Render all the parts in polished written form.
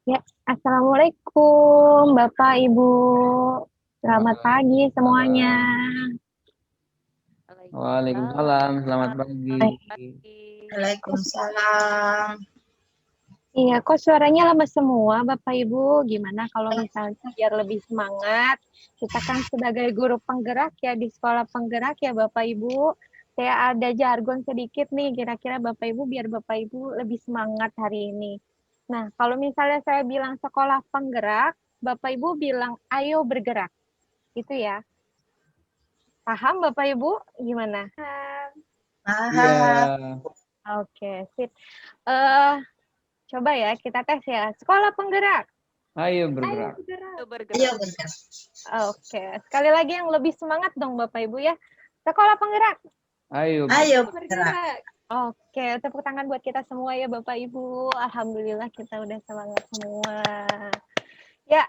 Ya, Assalamualaikum Bapak Ibu. Selamat pagi semuanya. Waalaikumsalam. Waalaikumsalam. Waalaikumsalam. Selamat pagi. Selamat pagi. Waalaikumsalam. Iya, kok suaranya lemes semua Bapak Ibu? Gimana kalau misalnya biar lebih semangat? Kita kan sebagai guru penggerak ya di sekolah penggerak ya Bapak Ibu. Saya ada jargon sedikit nih, kira-kira Bapak Ibu biar Bapak Ibu lebih semangat hari ini. Nah, kalau misalnya saya bilang sekolah penggerak, Bapak Ibu bilang ayo bergerak. Itu ya. Paham Bapak Ibu? Gimana? Iya. Oke, sip. Eh, coba ya kita tes ya. Sekolah penggerak. Ayo Ayo bergerak. bergerak. Ayo Bergerak. bergerak. Oke, sekali lagi yang lebih semangat dong Bapak Ibu ya. Sekolah penggerak. Ayo Ayo bergerak. bergerak. Bergerak. Oke, tepuk tangan buat kita semua ya Bapak Ibu. Alhamdulillah kita udah semangat semua. Ya,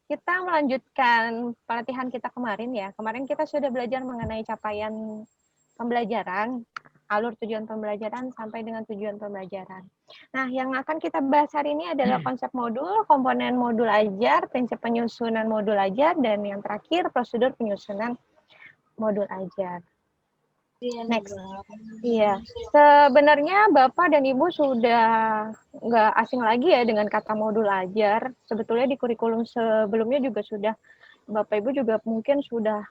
kita melanjutkan pelatihan kita kemarin ya. Kemarin kita sudah belajar mengenai capaian pembelajaran, alur tujuan pembelajaran sampai dengan tujuan pembelajaran. Nah, yang akan kita bahas hari ini adalah konsep modul, komponen modul ajar, prinsip penyusunan modul ajar, dan yang terakhir prosedur penyusunan modul ajar. Next. Iya, sebenarnya Bapak dan Ibu sudah nggak asing lagi ya dengan kata modul ajar. Sebetulnya di kurikulum sebelumnya juga sudah, Bapak Ibu juga mungkin sudah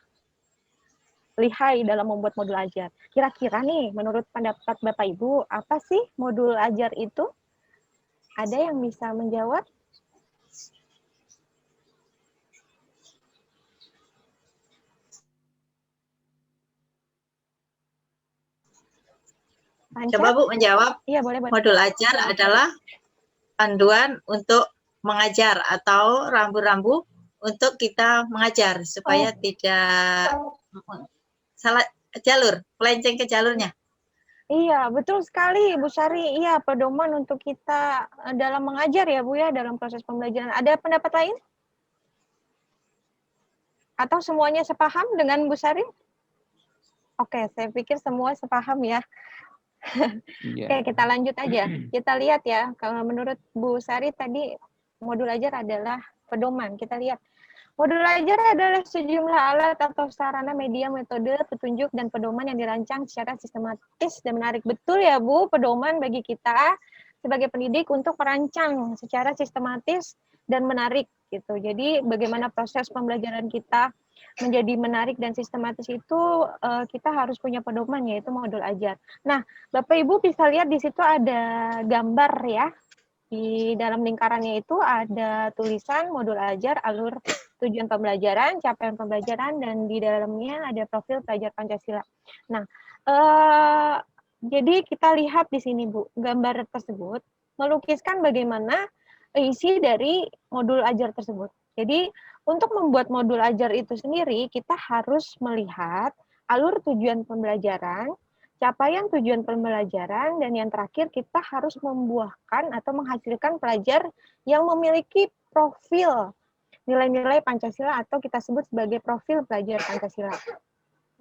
lihai dalam membuat modul ajar. Kira-kira nih, menurut pendapat Bapak Ibu, apa sih modul ajar itu? Ada yang bisa menjawab? Coba Bu menjawab. Iya, boleh. Modul ajar adalah panduan untuk mengajar atau rambu-rambu untuk kita mengajar supaya tidak salah jalur, melenceng ke jalurnya. Iya, betul sekali Bu Sari. Iya, pedoman untuk kita dalam mengajar ya Bu ya, dalam proses pembelajaran. Ada pendapat lain? Atau semuanya sepaham dengan Bu Sari? Oke, saya pikir semua sepaham ya. Iya. Oke, kita lanjut aja. Kita lihat ya, kalau menurut Bu Sari tadi modul ajar adalah pedoman. Kita lihat. Modul ajar adalah sejumlah alat atau sarana media, metode, petunjuk, dan pedoman yang dirancang secara sistematis dan menarik. Betul ya Bu, pedoman bagi kita sebagai pendidik untuk merancang secara sistematis dan menarik gitu. Jadi bagaimana proses pembelajaran kita menjadi menarik dan sistematis itu kita harus punya pedoman yaitu modul ajar. Nah, Bapak Ibu bisa lihat di situ ada gambar ya. Di dalam lingkarannya itu ada tulisan modul ajar, alur tujuan pembelajaran, capaian pembelajaran, dan di dalamnya ada profil pelajar Pancasila. Nah, jadi kita lihat di sini Bu, gambar tersebut melukiskan bagaimana isi dari modul ajar tersebut. Jadi untuk membuat modul ajar itu sendiri, kita harus melihat alur tujuan pembelajaran, capaian tujuan pembelajaran, dan yang terakhir kita harus membuahkan atau menghasilkan pelajar yang memiliki profil nilai-nilai Pancasila atau kita sebut sebagai profil pelajar Pancasila.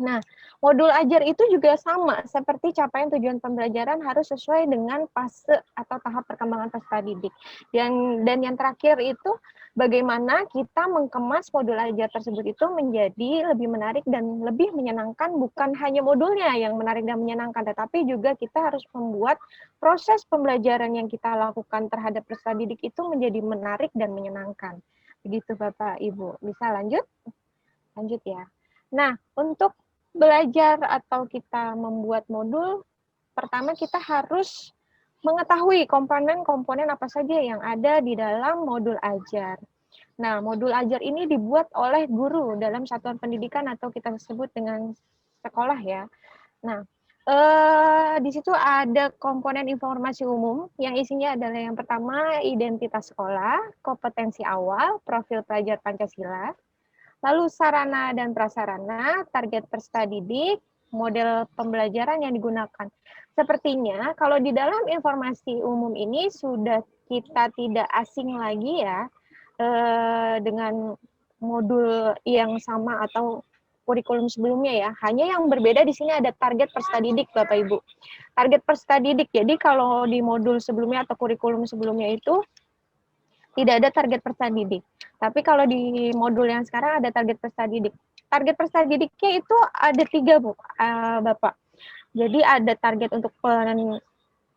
Nah, modul ajar itu juga sama seperti capaian tujuan pembelajaran harus sesuai dengan fase atau tahap perkembangan peserta didik. Dan yang terakhir itu bagaimana kita mengemas modul ajar tersebut itu menjadi lebih menarik dan lebih menyenangkan, bukan hanya modulnya yang menarik dan menyenangkan, tetapi juga kita harus membuat proses pembelajaran yang kita lakukan terhadap peserta didik itu menjadi menarik dan menyenangkan. Begitu Bapak Ibu. Bisa lanjut? Lanjut ya. Nah, untuk belajar atau kita membuat modul, pertama kita harus mengetahui komponen-komponen apa saja yang ada di dalam modul ajar. Nah, modul ajar ini dibuat oleh guru dalam satuan pendidikan atau kita sebut dengan sekolah ya. Nah, di situ ada komponen informasi umum yang isinya adalah yang pertama identitas sekolah, kompetensi awal, profil pelajar Pancasila, lalu sarana dan prasarana, target peserta didik, model pembelajaran yang digunakan. Sepertinya kalau di dalam informasi umum ini sudah kita tidak asing lagi ya dengan modul yang sama atau kurikulum sebelumnya ya. Hanya yang berbeda di sini ada target peserta didik Bapak Ibu. Target peserta didik. Jadi kalau di modul sebelumnya atau kurikulum sebelumnya itu tidak ada target peserta didik. Tapi kalau di modul yang sekarang ada target peserta didik. Target peserta didiknya itu ada 3, Bu, Bapak. Jadi ada target untuk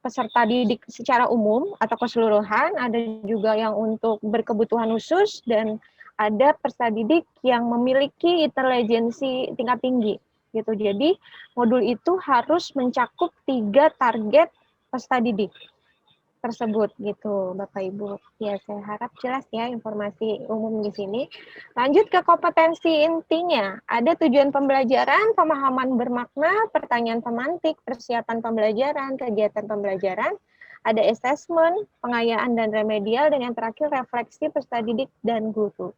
peserta didik secara umum atau keseluruhan, ada juga yang untuk berkebutuhan khusus, dan ada peserta didik yang memiliki intelijensi tingkat tinggi gitu. Jadi modul itu harus mencakup 3 target peserta didik tersebut gitu, Bapak Ibu. Ya, saya harap jelas ya informasi umum di sini. Lanjut ke kompetensi intinya. Ada tujuan pembelajaran, pemahaman bermakna, pertanyaan pemantik, persiapan pembelajaran, kegiatan pembelajaran, ada assessment, pengayaan dan remedial, dan yang terakhir refleksi peserta didik dan guru.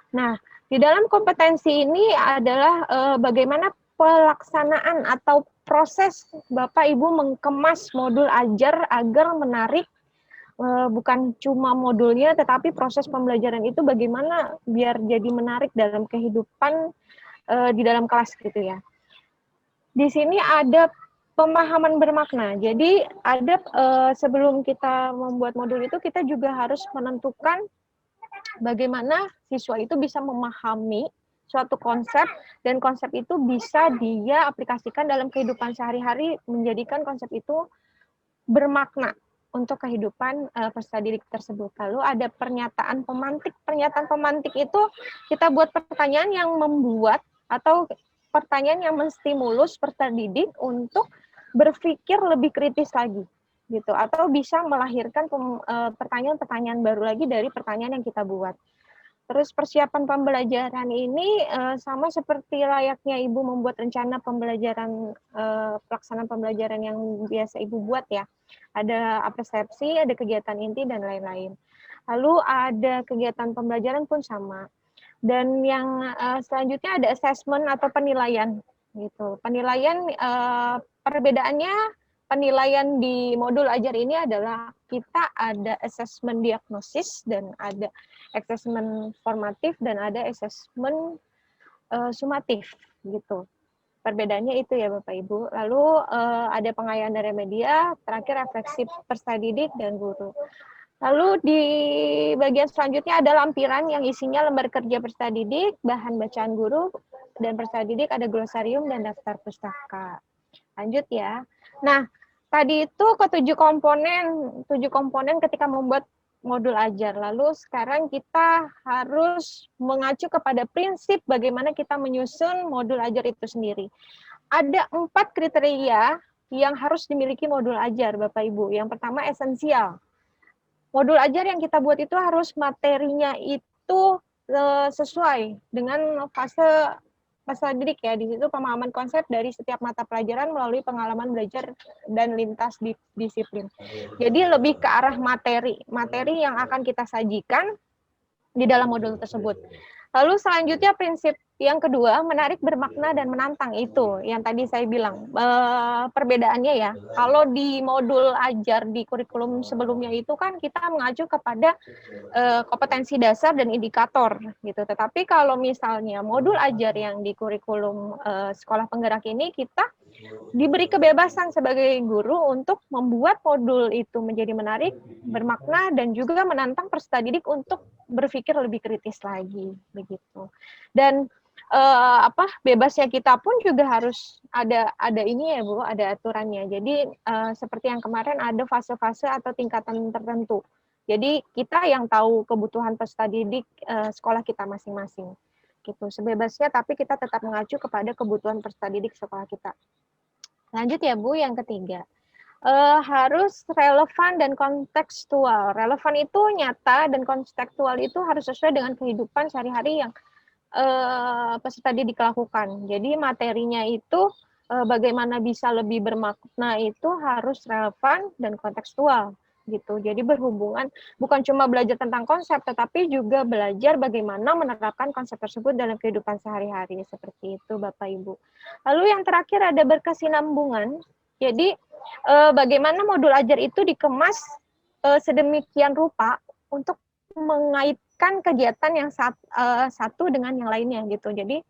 Nah, di dalam kompetensi ini adalah bagaimana pelaksanaan atau proses Bapak Ibu mengemas modul ajar agar menarik, bukan cuma modulnya tetapi proses pembelajaran itu bagaimana biar jadi menarik dalam kehidupan di dalam kelas gitu ya. Di sini ada pemahaman bermakna. Jadi ada sebelum kita membuat modul itu kita juga harus menentukan bagaimana siswa itu bisa memahami suatu konsep, dan konsep itu bisa dia aplikasikan dalam kehidupan sehari-hari, menjadikan konsep itu bermakna untuk kehidupan peserta didik tersebut. Lalu ada pernyataan pemantik. Pernyataan pemantik itu kita buat pertanyaan yang membuat atau pertanyaan yang menstimulus peserta didik untuk berpikir lebih kritis lagi gitu, atau bisa melahirkan pertanyaan-pertanyaan baru lagi dari pertanyaan yang kita buat. Terus persiapan pembelajaran ini sama seperti layaknya Ibu membuat rencana pembelajaran, pelaksanaan pembelajaran yang biasa Ibu buat ya. Ada persepsi, ada kegiatan inti, dan lain-lain. Lalu ada kegiatan pembelajaran pun sama. Dan yang selanjutnya ada assessment atau penilaian gitu. Penilaian, perbedaannya penilaian di modul ajar ini adalah kita ada assessment diagnosis, dan ada assessment formatif, dan ada assessment sumatif gitu. Perbedaannya itu ya Bapak Ibu. Lalu ada pengayaan dan remedia, terakhir refleksi peserta didik dan guru. Lalu di bagian selanjutnya ada lampiran yang isinya lembar kerja peserta didik, bahan bacaan guru, dan peserta didik ada glosarium dan daftar pustaka. Lanjut ya. Nah, tadi itu ke 7 komponen ketika membuat modul ajar. Lalu sekarang kita harus mengacu kepada prinsip bagaimana kita menyusun modul ajar itu sendiri. Ada 4 kriteria yang harus dimiliki modul ajar, Bapak Ibu. Yang pertama esensial. Modul ajar yang kita buat itu harus materinya itu sesuai dengan fase peserta didik ya. Di situ pemahaman konsep dari setiap mata pelajaran melalui pengalaman belajar dan lintas disiplin. Jadi lebih ke arah materi yang akan kita sajikan di dalam modul tersebut. Lalu selanjutnya prinsip yang kedua, menarik, bermakna, dan menantang. Itu yang tadi saya bilang. Perbedaannya ya, kalau di modul ajar di kurikulum sebelumnya itu kan kita mengacu kepada kompetensi dasar dan indikator gitu. Tetapi kalau misalnya modul ajar yang di kurikulum sekolah penggerak ini, kita diberi kebebasan sebagai guru untuk membuat modul itu menjadi menarik, bermakna, dan juga menantang peserta didik untuk berpikir lebih kritis lagi begitu. Dan bebasnya kita pun juga harus ada ini ya Bu, ada aturannya. Jadi seperti yang kemarin ada fase-fase atau tingkatan tertentu. Jadi kita yang tahu kebutuhan peserta didik sekolah kita masing-masing gitu. Sebebasnya, tapi kita tetap mengacu kepada kebutuhan peserta didik sekolah kita. Lanjut ya Bu, yang ketiga. Harus relevan dan kontekstual. Relevan itu nyata, dan kontekstual itu harus sesuai dengan kehidupan sehari-hari yang peserta didik lakukan. Jadi materinya itu bagaimana bisa lebih bermakna itu harus relevan dan kontekstual gitu. Jadi berhubungan, bukan cuma belajar tentang konsep, tetapi juga belajar bagaimana menerapkan konsep tersebut dalam kehidupan sehari-hari, seperti itu Bapak Ibu. Lalu yang terakhir ada berkesinambungan. Jadi bagaimana modul ajar itu dikemas sedemikian rupa untuk mengaitkan kegiatan yang satu dengan yang lainnya gitu. Jadi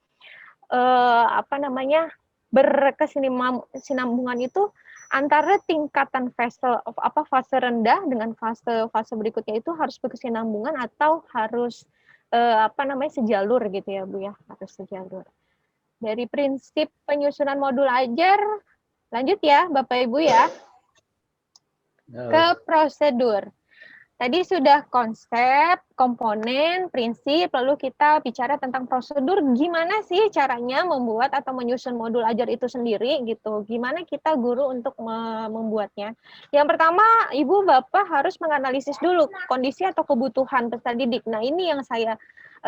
berkesinambungan itu antara tingkatan fase rendah dengan fase berikutnya itu harus berkesinambungan atau harus sejalur gitu ya Bu ya, harus sejalur. Dari prinsip penyusunan modul ajar, lanjut ya Bapak Ibu ya, ke prosedur. Tadi sudah konsep, komponen, prinsip, lalu kita bicara tentang prosedur, gimana sih caranya membuat atau menyusun modul ajar itu sendiri gitu. Gimana kita guru untuk membuatnya. Yang pertama, Ibu Bapak harus menganalisis dulu kondisi atau kebutuhan peserta didik. Nah, ini yang saya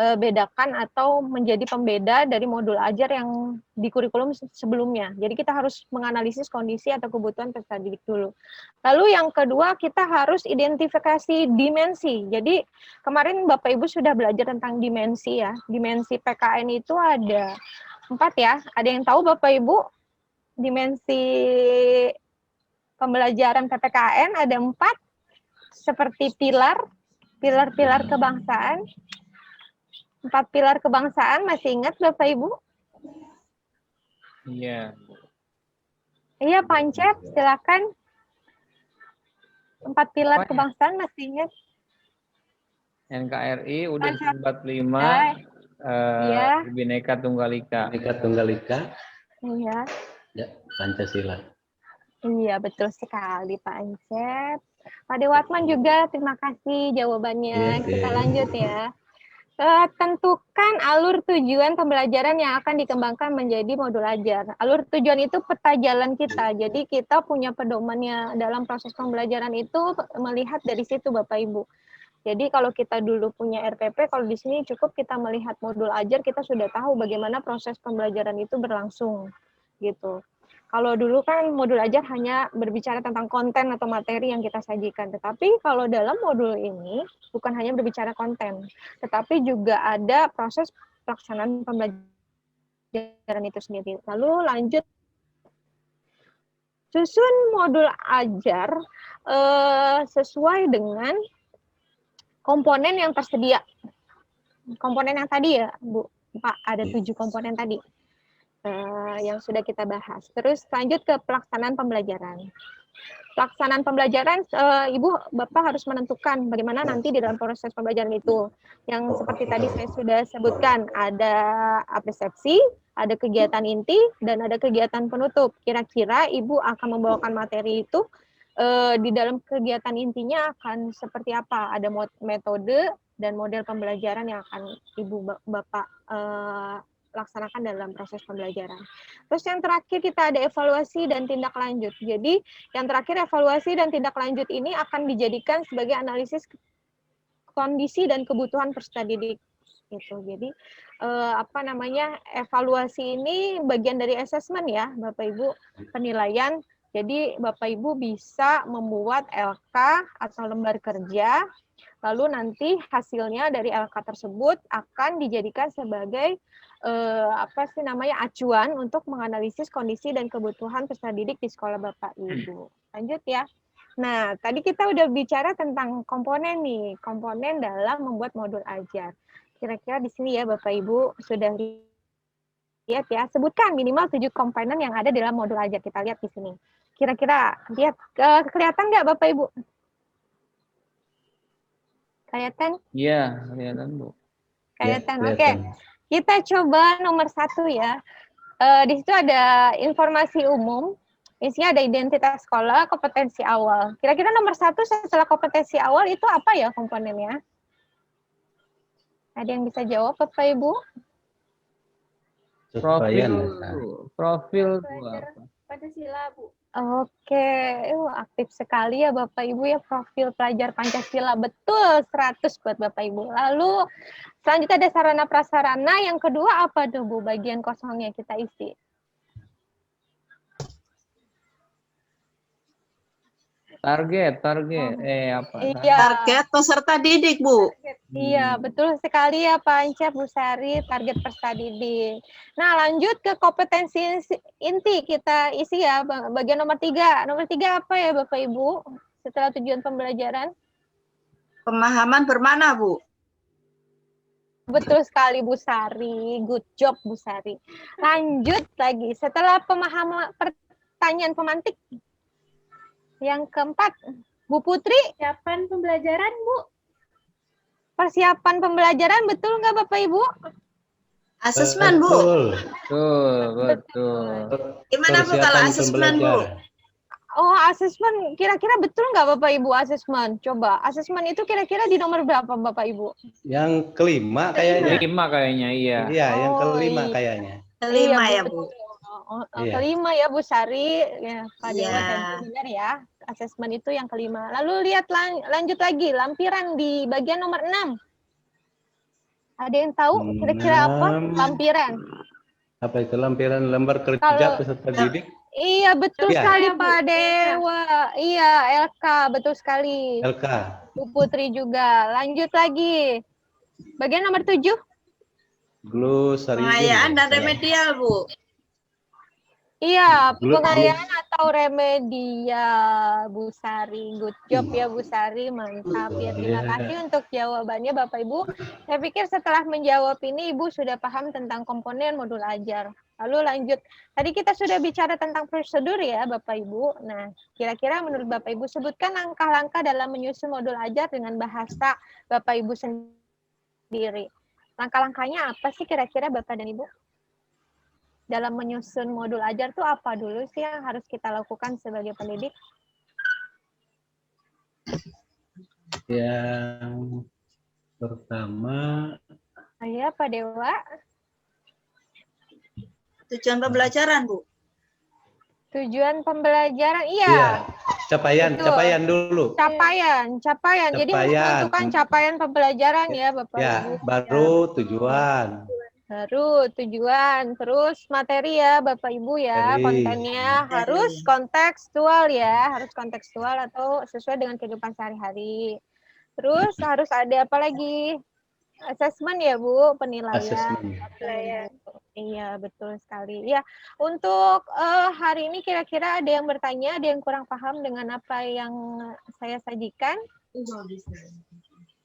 bedakan atau menjadi pembeda dari modul ajar yang di kurikulum sebelumnya. Jadi kita harus menganalisis kondisi atau kebutuhan peserta didik dulu. Lalu yang kedua, kita harus identifikasi dimensi. Jadi kemarin Bapak Ibu sudah belajar tentang dimensi ya. Dimensi PKN itu ada 4 ya. Ada yang tahu Bapak Ibu? Dimensi pembelajaran PPKN ada 4, seperti pilar-pilar kebangsaan. 4 pilar kebangsaan, masih ingat Bapak Ibu? Iya. Iya, Pancep, silakan. 4 pilar kebangsaan masih ingat? NKRI udah 45, Iya. Bhinneka Tunggal Ika. Bhinneka Tunggal Ika. Iya. Ya, Pancasila. Iya, betul sekali Pak Ancep. Pak Dewatman juga, terima kasih jawabannya. Kita lanjut ya. Tentukan alur tujuan pembelajaran yang akan dikembangkan menjadi modul ajar. Alur tujuan itu peta jalan kita. Jadi kita punya pedomannya dalam proses pembelajaran itu melihat dari situ Bapak Ibu. Jadi kalau kita dulu punya RPP, kalau di sini cukup kita melihat modul ajar, kita sudah tahu bagaimana proses pembelajaran itu berlangsung gitu. Kalau dulu kan modul ajar hanya berbicara tentang konten atau materi yang kita sajikan. Tetapi kalau dalam modul ini bukan hanya berbicara konten, tetapi juga ada proses pelaksanaan pembelajaran itu sendiri. Lalu lanjut, susun modul ajar sesuai dengan komponen yang tersedia. Komponen yang tadi ya, Bu, Pak, ada 7 komponen tadi. Yang sudah kita bahas. Terus lanjut ke pelaksanaan pembelajaran. Pelaksanaan pembelajaran, Ibu Bapak harus menentukan bagaimana nanti di dalam proses pembelajaran itu. Yang seperti tadi saya sudah sebutkan, ada persepsi, ada kegiatan inti, dan ada kegiatan penutup. Kira-kira Ibu akan membawakan materi itu di dalam kegiatan intinya akan seperti apa? Ada metode dan model pembelajaran yang akan Ibu Bapak laksanakan dalam proses pembelajaran. Terus yang terakhir kita ada evaluasi dan tindak lanjut. Jadi yang terakhir evaluasi dan tindak lanjut ini akan dijadikan sebagai analisis kondisi dan kebutuhan peserta didik. Gitu. Jadi evaluasi ini bagian dari asesmen ya Bapak Ibu, penilaian. Jadi Bapak Ibu bisa membuat LK atau lembar kerja, lalu nanti hasilnya dari LK tersebut akan dijadikan sebagai acuan untuk menganalisis kondisi dan kebutuhan peserta didik di sekolah Bapak Ibu. Lanjut ya. Nah, tadi kita udah bicara tentang komponen nih, komponen dalam membuat modul ajar. Kira-kira di sini ya Bapak Ibu sudah lihat ya, sebutkan minimal 7 komponen yang ada dalam modul ajar. Kita lihat di sini. Kira-kira lihat kelihatan nggak Bapak Ibu? Kelihatan? Iya, kelihatan Bu. Kelihatan. Ya, Oke. Kita coba nomor 1 ya. Di situ ada informasi umum, isinya ada identitas sekolah, kompetensi awal. Kira-kira nomor 1 setelah kompetensi awal itu apa ya komponennya? Ada yang bisa jawab Bapak Ibu? Profil apa? Pancasila, Bu. Oke, aktif sekali ya Bapak Ibu ya, profil pelajar Pancasila. Betul, 100 buat Bapak Ibu. Lalu selanjutnya ada sarana prasarana. Yang kedua apa tuh Bu, bagian kosongnya kita isi? Target. Iya. Target peserta didik, Bu. Iya, betul sekali ya Pak Ancep, Bu Sari, target peserta didik. Nah, lanjut ke kompetensi inti kita isi ya, bagian nomor 3. Nomor 3 apa ya Bapak Ibu? Setelah tujuan pembelajaran? Pemahaman bermana, Bu? Betul sekali Bu Sari, good job Bu Sari. Lanjut lagi, setelah pemahaman pertanyaan pemantik, Yang keempat, Bu Putri, Persiapan pembelajaran, Bu. persiapan pembelajaran betul nggak Bapak Ibu? Asesmen, Bu. Betul. Betul. Gimana, Bu, kalau Persiapan asesmen, Bu? pembelajaran. Oh, asesmen kira-kira betul nggak Bapak Ibu asesmen? Coba, asesmen itu kira-kira di nomor berapa Bapak Ibu? Yang kelima kayaknya. 5 kayaknya, iya. Iya, yang Oh, kelima iya. kayaknya. Kelima Iya, ya, Bu. Bu. Iya. Kelima ya Bu Sari, ya Pak Dewa Iya. tadi benar ya. Asesmen itu yang kelima. Lalu lihat lanjut lagi, lampiran di bagian nomor 6. Ada yang tahu kira-kira apa? 6. Lampiran. Apa itu lampiran lembar kerja Kalau- peserta didik? Iya, betul Iya. sekali Iya, Bu. Pak Dewa. Iya, LK, betul sekali. LK. Bu Putri juga. Lanjut lagi. Bagian nomor 7. Glosarium. Pengayaan dan Kayak- remedial, Bu. Iya, Belum- pengayaan atau remedia, Bu Sari. Good job ya, Bu Sari. Mantap ya. Terima Iya. kasih untuk jawabannya, Bapak Ibu. Saya pikir setelah menjawab ini, Ibu sudah paham tentang komponen modul ajar. Lalu lanjut. Tadi kita sudah bicara tentang prosedur ya, Bapak Ibu. Nah, kira-kira menurut Bapak Ibu, sebutkan langkah-langkah dalam menyusun modul ajar dengan bahasa Bapak Ibu sendiri. Langkah-langkahnya apa sih kira-kira Bapak dan Ibu? Dalam menyusun modul ajar tuh apa dulu sih yang harus kita lakukan sebagai pendidik? Yang pertama, Ya, Pak Dewa. Tujuan pembelajaran, Bu. Tujuan pembelajaran, iya. iya, capaian, Betul. capaian dulu. Capaian. Jadi untuk Capaian. menentukan capaian pembelajaran ya, Bapak Ya, Ibu. baru tujuan. Baru tujuan, terus materi ya Bapak Ibu ya, Materi. kontennya harus kontekstual ya, harus kontekstual atau sesuai dengan kehidupan sehari-hari. Terus harus ada apa lagi? Asesmen ya Bu, penilaian. Asesmen. Iya, betul sekali. Ya, untuk hari ini kira-kira ada yang bertanya, ada yang kurang paham dengan apa yang saya sajikan?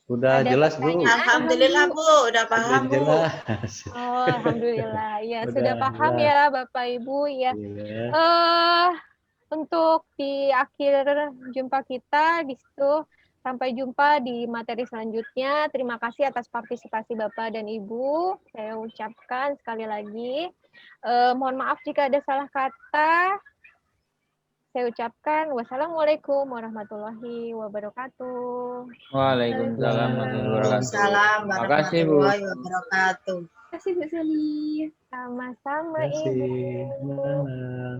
Udah Ada jelas, Bu. pertanyaan? Alhamdulillah, Bu. Udah Udah paham, Bu. jelas. Oh, alhamdulillah. Ya, Udah sudah paham jelas. ya Bapak Ibu ya. Iya. Untuk di akhir jumpa kita di situ, sampai jumpa di materi selanjutnya. Terima kasih atas partisipasi Bapak dan Ibu. Saya ucapkan sekali lagi. Mohon maaf jika ada salah kata. Saya ucapkan wassalamualaikum warahmatullahi wabarakatuh. Waalaikumsalam warahmatullahi wabarakatuh. Salam Terima kasih, Bu. warahmatullahi wabarakatuh. Terima kasih, Bu Sally. Sama-sama Terima Ibu. kasih. Malam.